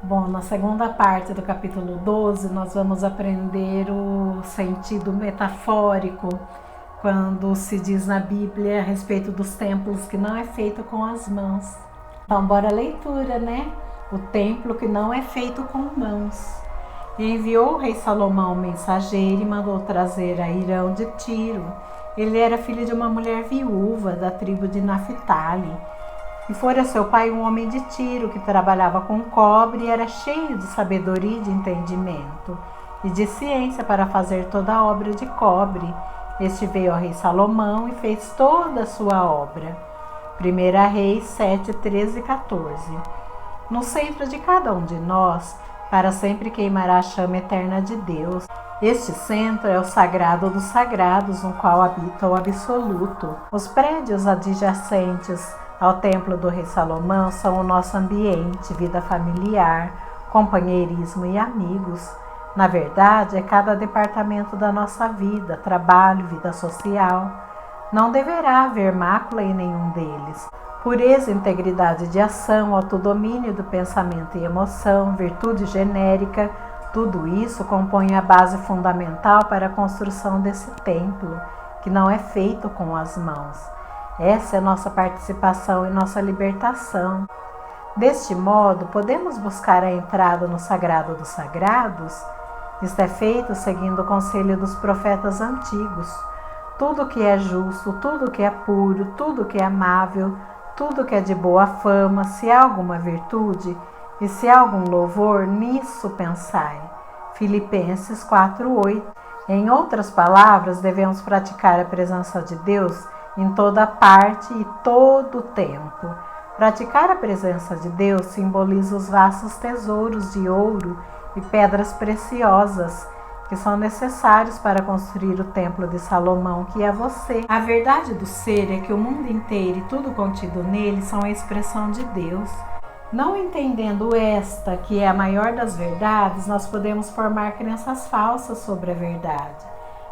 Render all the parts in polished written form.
Bom, na segunda parte do capítulo 12, nós vamos aprender o sentido metafórico quando se diz na Bíblia a respeito dos templos que não é feito com as mãos. Então, bora a leitura, né? O templo que não é feito com mãos. E enviou o rei Salomão um mensageiro e mandou trazer a Hirão de Tiro. Ele era filho de uma mulher viúva da tribo de Naphtali. E fora seu pai um homem de Tiro que trabalhava com cobre e era cheio de sabedoria e de entendimento e de ciência para fazer toda a obra de cobre. Este veio ao rei Salomão e fez toda a sua obra. 1 Reis 7, 13 e 14. No centro de cada um de nós, para sempre queimará a chama eterna de Deus. Este centro é o sagrado dos sagrados, no qual habita o absoluto. Os prédios adjacentes ao templo do rei Salomão são o nosso ambiente, vida familiar, companheirismo e amigos. Na verdade, é cada departamento da nossa vida, trabalho, vida social. Não deverá haver mácula em nenhum deles. Pureza e integridade de ação, autodomínio do pensamento e emoção, virtude genérica, tudo isso compõe a base fundamental para a construção desse templo, que não é feito com as mãos. Essa é nossa participação e nossa libertação. Deste modo, podemos buscar a entrada no sagrado dos sagrados? Isto é feito seguindo o conselho dos profetas antigos. Tudo que é justo, tudo que é puro, tudo que é amável, tudo que é de boa fama, se há alguma virtude e se há algum louvor, nisso pensai. Filipenses 4:8. Em outras palavras, devemos praticar a presença de Deus em toda parte e todo o tempo. Praticar a presença de Deus simboliza os vastos tesouros de ouro e pedras preciosas que são necessários para construir o templo de Salomão, que é você. A verdade do ser é que o mundo inteiro e tudo contido nele são a expressão de Deus. Não entendendo esta, que é a maior das verdades, nós podemos formar crenças falsas sobre a verdade.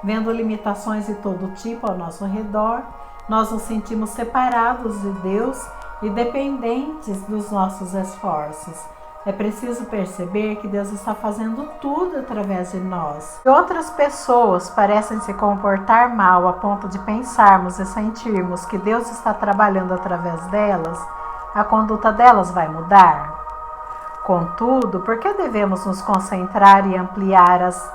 Vendo limitações de todo tipo ao nosso redor, nós nos sentimos separados de Deus e dependentes dos nossos esforços. É preciso perceber que Deus está fazendo tudo através de nós. Se outras pessoas parecem se comportar mal a ponto de pensarmos e sentirmos que Deus está trabalhando através delas, a conduta delas vai mudar? Contudo, por que devemos nos concentrar e ampliar as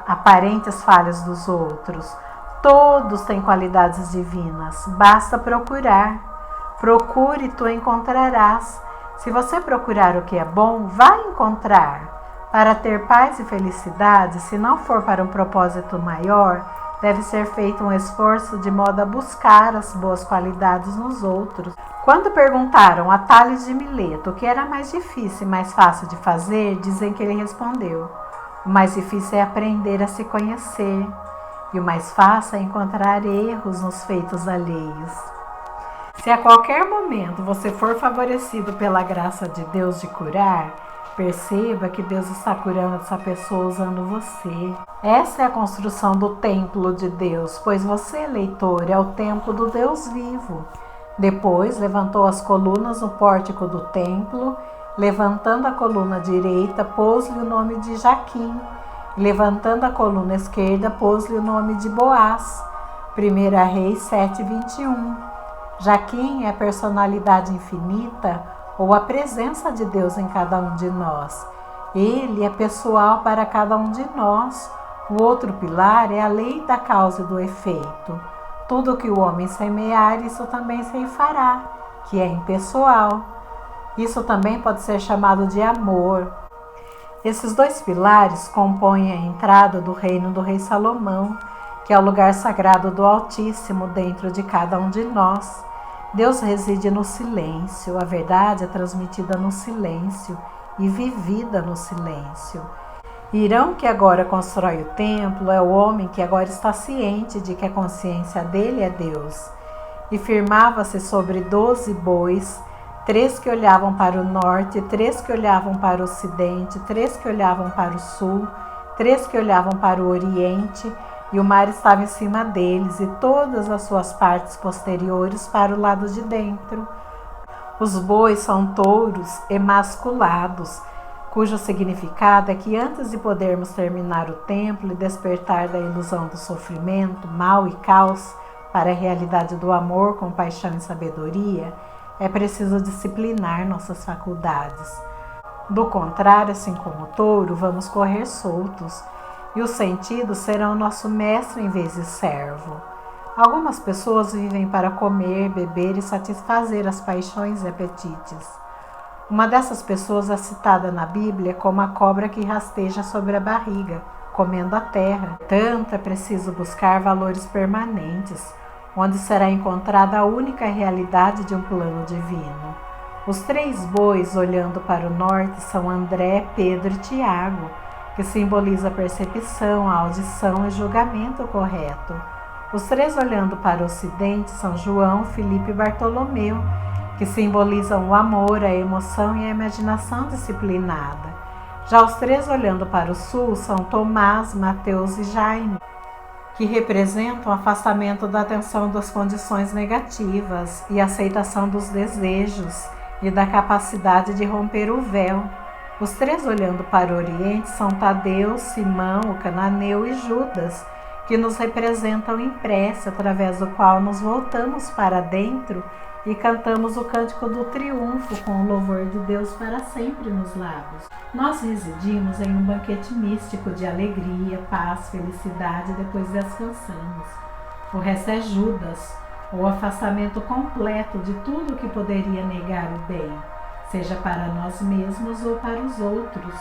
aparentes falhas dos outros? Todos têm qualidades divinas, basta procurar. Procure e tu encontrarás. Se você procurar o que é bom, vai encontrar. Para ter paz e felicidade, se não for para um propósito maior, deve ser feito um esforço de modo a buscar as boas qualidades nos outros. Quando perguntaram a Tales de Mileto o que era mais difícil e mais fácil de fazer, dizem que ele respondeu: o mais difícil é aprender a se conhecer, e o mais fácil é encontrar erros nos feitos alheios. Se a qualquer momento você for favorecido pela graça de Deus de curar, perceba que Deus está curando essa pessoa usando você. Essa é a construção do templo de Deus, pois você, leitor, é o templo do Deus vivo. Depois levantou as colunas no pórtico do templo, levantando a coluna direita, pôs-lhe o nome de Jaquim, e levantando a coluna esquerda, pôs-lhe o nome de Boaz. 1 Reis 7:21. Jaquim é a personalidade infinita ou a presença de Deus em cada um de nós. Ele é pessoal para cada um de nós. O outro pilar é a lei da causa e do efeito. Tudo que o homem semear, isso também ceifará, que é impessoal. Isso também pode ser chamado de amor. Esses dois pilares compõem a entrada do reino do rei Salomão, que é o lugar sagrado do Altíssimo dentro de cada um de nós. Deus reside no silêncio, a verdade é transmitida no silêncio e vivida no silêncio. Hirão, que agora constrói o templo, é o homem que agora está ciente de que a consciência dele é Deus. E firmava-se sobre 12 bois, 3 que olhavam para o norte, 3 que olhavam para o ocidente, 3 que olhavam para o sul, 3 que olhavam para o oriente, e o mar estava em cima deles, e todas as suas partes posteriores para o lado de dentro. Os bois são touros emasculados, cujo significado é que antes de podermos terminar o templo e despertar da ilusão do sofrimento, mal e caos para a realidade do amor, compaixão e sabedoria, é preciso disciplinar nossas faculdades. Do contrário, assim como o touro, vamos correr soltos, e os sentidos serão nosso mestre em vez de servo. Algumas pessoas vivem para comer, beber e satisfazer as paixões e apetites. Uma dessas pessoas é citada na Bíblia como a cobra que rasteja sobre a barriga, comendo a terra. Tanto é preciso buscar valores permanentes, onde será encontrada a única realidade de um plano divino. Os 3 bois olhando para o norte são André, Pedro e Tiago, que simboliza a percepção, a audição e julgamento correto. Os 3 olhando para o ocidente são João, Filipe e Bartolomeu, que simbolizam o amor, a emoção e a imaginação disciplinada. Já os 3 olhando para o sul são Tomás, Mateus e Jaime, que representam o afastamento da atenção das condições negativas e a aceitação dos desejos e da capacidade de romper o véu. Os 3 olhando para o Oriente são Tadeu, Simão, o cananeu e Judas, que nos representam em prece, através do qual nos voltamos para dentro e cantamos o cântico do triunfo com o louvor de Deus para sempre nos lábios. Nós residimos em um banquete místico de alegria, paz, felicidade, depois descansamos. O resto é Judas, o afastamento completo de tudo que poderia negar o bem, seja para nós mesmos ou para os outros.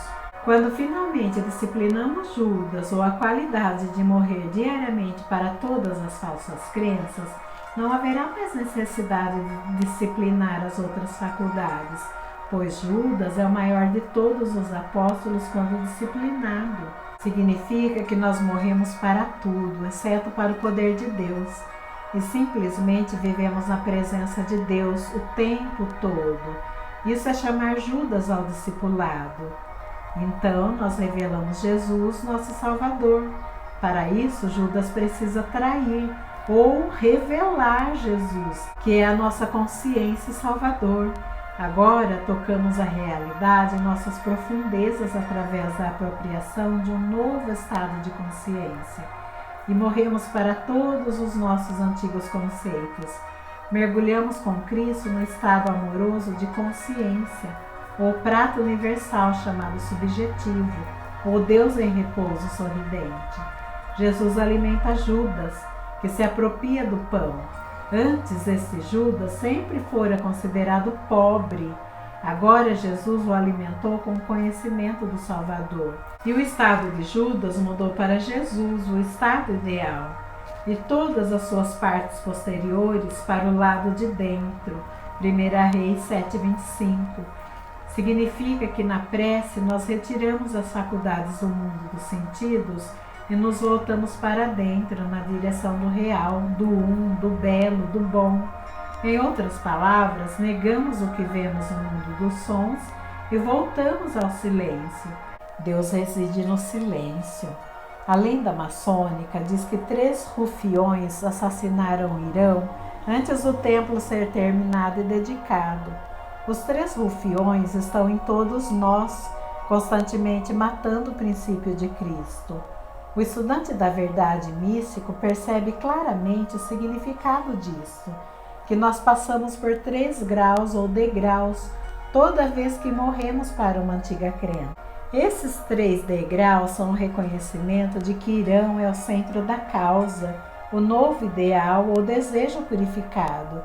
Quando finalmente disciplinamos Judas ou a qualidade de morrer diariamente para todas as falsas crenças, não haverá mais necessidade de disciplinar as outras faculdades, pois Judas é o maior de todos os apóstolos quando disciplinado. Significa que nós morremos para tudo, exceto para o poder de Deus, e simplesmente vivemos na presença de Deus o tempo todo. Isso é chamar Judas ao discipulado. Então, nós revelamos Jesus, nosso Salvador. Para isso, Judas precisa trair ou revelar Jesus, que é a nossa consciência e Salvador. Agora, tocamos a realidade em nossas profundezas através da apropriação de um novo estado de consciência e morremos para todos os nossos antigos conceitos. Mergulhamos com Cristo no estado amoroso de consciência, ou prato universal chamado subjetivo, ou Deus em repouso sorridente. Jesus alimenta Judas, que se apropria do pão. Antes, esse Judas sempre fora considerado pobre. Agora, Jesus o alimentou com o conhecimento do Salvador. E o estado de Judas mudou para Jesus, o estado ideal, e todas as suas partes posteriores para o lado de dentro. 1 Reis 7:25. Significa que na prece nós retiramos as faculdades do mundo dos sentidos e nos voltamos para dentro, na direção do real, do do belo, do bom. Em outras palavras, negamos o que vemos no mundo dos sons e voltamos ao silêncio. Deus reside no silêncio. A lenda maçônica diz que 3 rufiões assassinaram Irão antes do templo ser terminado e dedicado. Os 3 rufiões estão em todos nós, constantemente matando o princípio de Cristo. O estudante da verdade místico percebe claramente o significado disso, que nós passamos por 3 graus ou degraus toda vez que morremos para uma antiga crença. Esses 3 degraus são o reconhecimento de que Irão é o centro da causa, o novo ideal ou desejo purificado,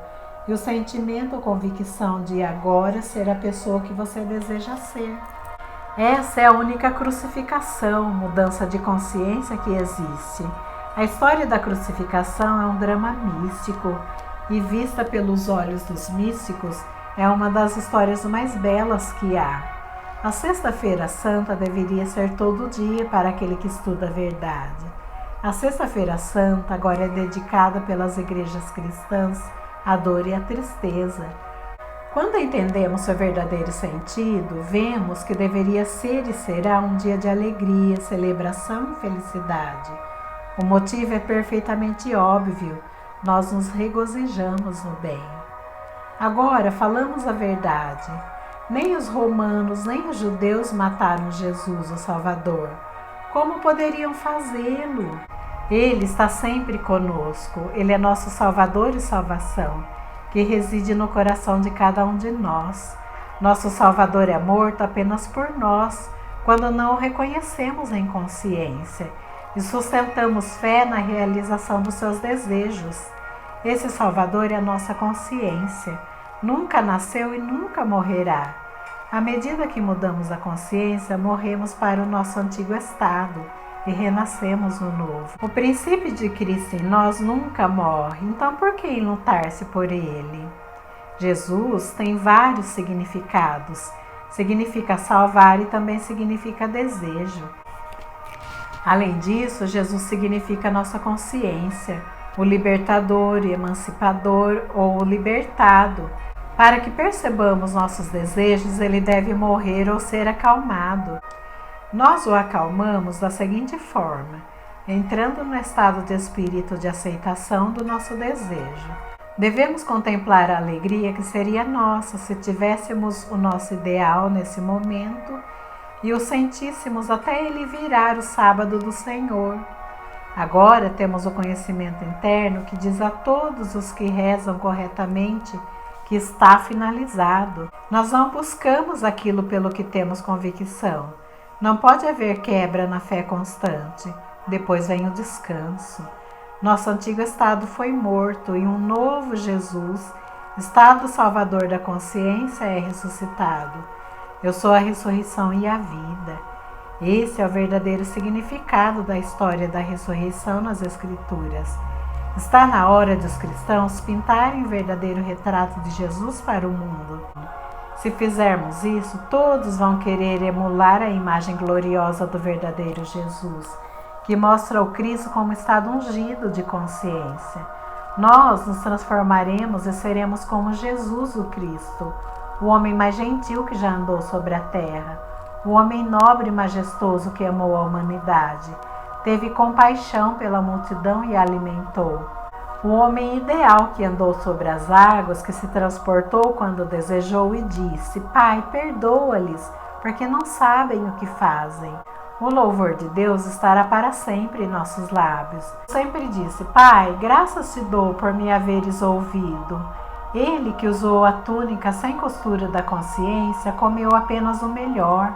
e o sentimento ou convicção de agora ser a pessoa que você deseja ser. Essa é a única crucificação, mudança de consciência que existe. A história da crucificação é um drama místico e, vista pelos olhos dos místicos, é uma das histórias mais belas que há. A Sexta-feira Santa deveria ser todo dia para aquele que estuda a verdade. A Sexta-feira Santa agora é dedicada pelas igrejas cristãs à dor e à tristeza. Quando entendemos seu verdadeiro sentido, vemos que deveria ser e será um dia de alegria, celebração e felicidade. O motivo é perfeitamente óbvio, nós nos regozijamos no bem. Agora falamos a verdade. Nem os romanos, nem os judeus mataram Jesus, o Salvador. Como poderiam fazê-lo? Ele está sempre conosco. Ele é nosso Salvador e salvação, que reside no coração de cada um de nós. Nosso Salvador é morto apenas por nós, quando não o reconhecemos em consciência e sustentamos fé na realização dos seus desejos. Esse Salvador é a nossa consciência. Nunca nasceu e nunca morrerá. À medida que mudamos a consciência, morremos para o nosso antigo estado e renascemos no novo. O princípio de Cristo em nós nunca morre, então por que lutar-se por ele? Jesus tem vários significados. Significa salvar e também significa desejo. Além disso, Jesus significa nossa consciência, o libertador, emancipador ou o libertado. Para que percebamos nossos desejos, ele deve morrer ou ser acalmado. Nós o acalmamos da seguinte forma: entrando no estado de espírito de aceitação do nosso desejo. Devemos contemplar a alegria que seria nossa se tivéssemos o nosso ideal nesse momento e o sentíssemos até ele virar o sábado do Senhor. Agora temos o conhecimento interno que diz a todos os que rezam corretamente que está finalizado. Nós não buscamos aquilo pelo que temos convicção. Não pode haver quebra na fé constante. Depois vem o descanso. Nosso antigo estado foi morto e um novo Jesus, estado salvador da consciência, é ressuscitado. Eu sou a ressurreição e a vida. Esse é o verdadeiro significado da história da ressurreição nas Escrituras. Está na hora dos cristãos pintarem o verdadeiro retrato de Jesus para o mundo. Se fizermos isso, todos vão querer emular a imagem gloriosa do verdadeiro Jesus, que mostra o Cristo como estado ungido de consciência. Nós nos transformaremos e seremos como Jesus o Cristo, o homem mais gentil que já andou sobre a terra, o homem nobre e majestoso que amou a humanidade, teve compaixão pela multidão e a alimentou. O homem ideal que andou sobre as águas, que se transportou quando desejou e disse: Pai, perdoa-lhes, porque não sabem o que fazem. O louvor de Deus estará para sempre em nossos lábios. Sempre disse: Pai, graças te dou por me haveres ouvido. Ele que usou a túnica sem costura da consciência comeu apenas o melhor.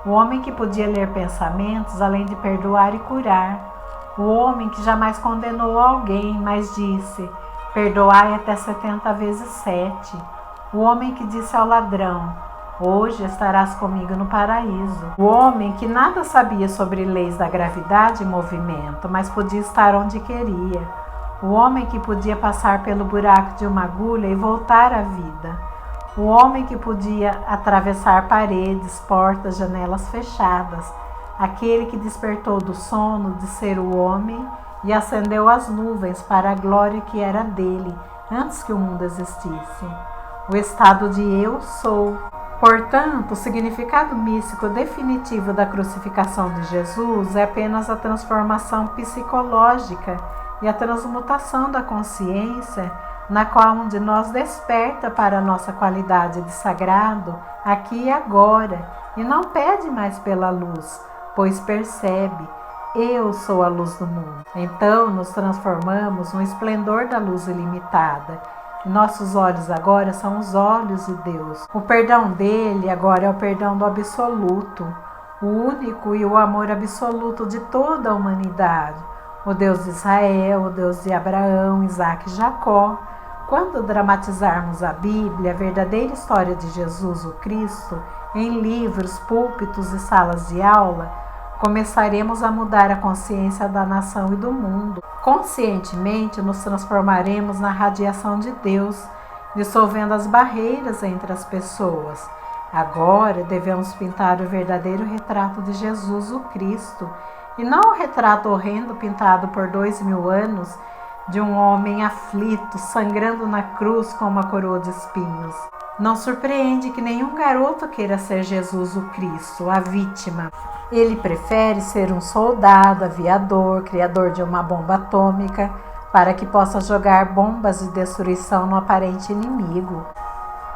O homem que podia ler pensamentos, além de perdoar e curar. O homem que jamais condenou alguém, mas disse: perdoai até 70 vezes 7. O homem que disse ao ladrão: hoje estarás comigo no paraíso. O homem que nada sabia sobre leis da gravidade e movimento, mas podia estar onde queria. O homem que podia passar pelo buraco de uma agulha e voltar à vida. O homem que podia atravessar paredes, portas, janelas fechadas. Aquele que despertou do sono de ser o homem e acendeu as nuvens para a glória que era dele antes que o mundo existisse. O estado de eu sou. Portanto, o significado místico definitivo da crucificação de Jesus é apenas a transformação psicológica e a transmutação da consciência, na qual um de nós desperta para a nossa qualidade de sagrado aqui e agora, e não pede mais pela luz, pois percebe: eu sou a luz do mundo. Então nos transformamos no esplendor da luz ilimitada. Nossos olhos agora são os olhos de Deus. O perdão dele agora é o perdão do absoluto, o único e o amor absoluto de toda a humanidade. O Deus de Israel, o Deus de Abraão, Isaque e Jacó. Quando dramatizarmos a Bíblia, a verdadeira história de Jesus, o Cristo, em livros, púlpitos e salas de aula, começaremos a mudar a consciência da nação e do mundo. Conscientemente nos transformaremos na radiação de Deus, dissolvendo as barreiras entre as pessoas. Agora devemos pintar o verdadeiro retrato de Jesus, o Cristo, e não o retrato horrendo pintado por 2000 anos de um homem aflito, sangrando na cruz com uma coroa de espinhos. Não surpreende que nenhum garoto queira ser Jesus o Cristo, a vítima. Ele prefere ser um soldado, aviador, criador de uma bomba atômica, para que possa jogar bombas de destruição no aparente inimigo.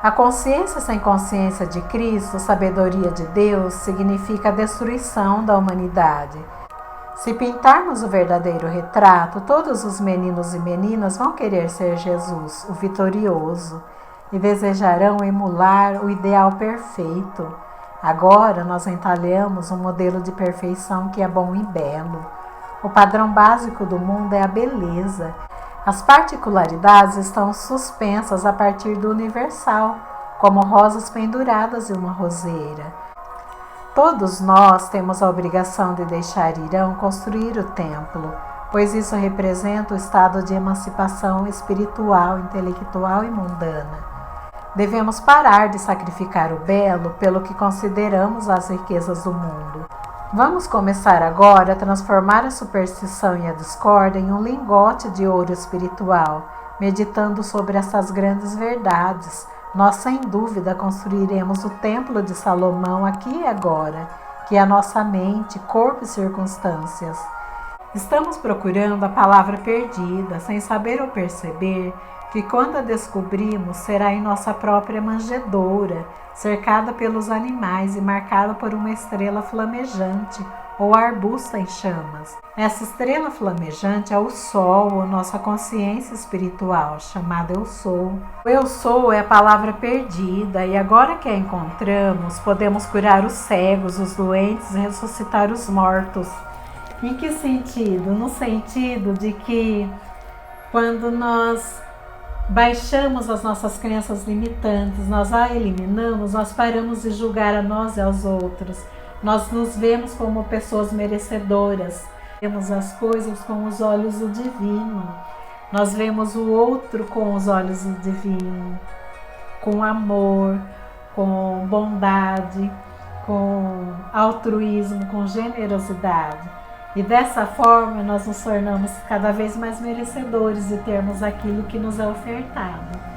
A consciência sem consciência de Cristo, sabedoria de Deus, significa a destruição da humanidade. Se pintarmos o verdadeiro retrato, todos os meninos e meninas vão querer ser Jesus, o vitorioso, e desejarão emular o ideal perfeito. Agora nós entalhamos um modelo de perfeição que é bom e belo. O padrão básico do mundo é a beleza. As particularidades estão suspensas a partir do universal, como rosas penduradas em uma roseira. Todos nós temos a obrigação de deixar Irão construir o templo, pois isso representa o estado de emancipação espiritual, intelectual e mundana. Devemos parar de sacrificar o belo pelo que consideramos as riquezas do mundo. Vamos começar agora a transformar a superstição e a discórdia em um lingote de ouro espiritual. Meditando sobre essas grandes verdades, nós sem dúvida construiremos o templo de Salomão aqui e agora, que é a nossa mente, corpo e circunstâncias. Estamos procurando a palavra perdida, sem saber ou perceber que quando a descobrimos será em nossa própria manjedoura, cercada pelos animais e marcada por uma estrela flamejante ou arbusto em chamas. Essa estrela flamejante é o Sol, ou nossa consciência espiritual, chamada Eu Sou. O Eu Sou é a palavra perdida e agora que a encontramos, podemos curar os cegos, os doentes e ressuscitar os mortos. Em que sentido? No sentido de que quando nós baixamos as nossas crenças limitantes, nós a eliminamos, nós paramos de julgar a nós e aos outros. Nós nos vemos como pessoas merecedoras. Vemos as coisas com os olhos do divino. Nós vemos o outro com os olhos do divino, com amor, com bondade, com altruísmo, com generosidade. E dessa forma nós nos tornamos cada vez mais merecedores de termos aquilo que nos é ofertado.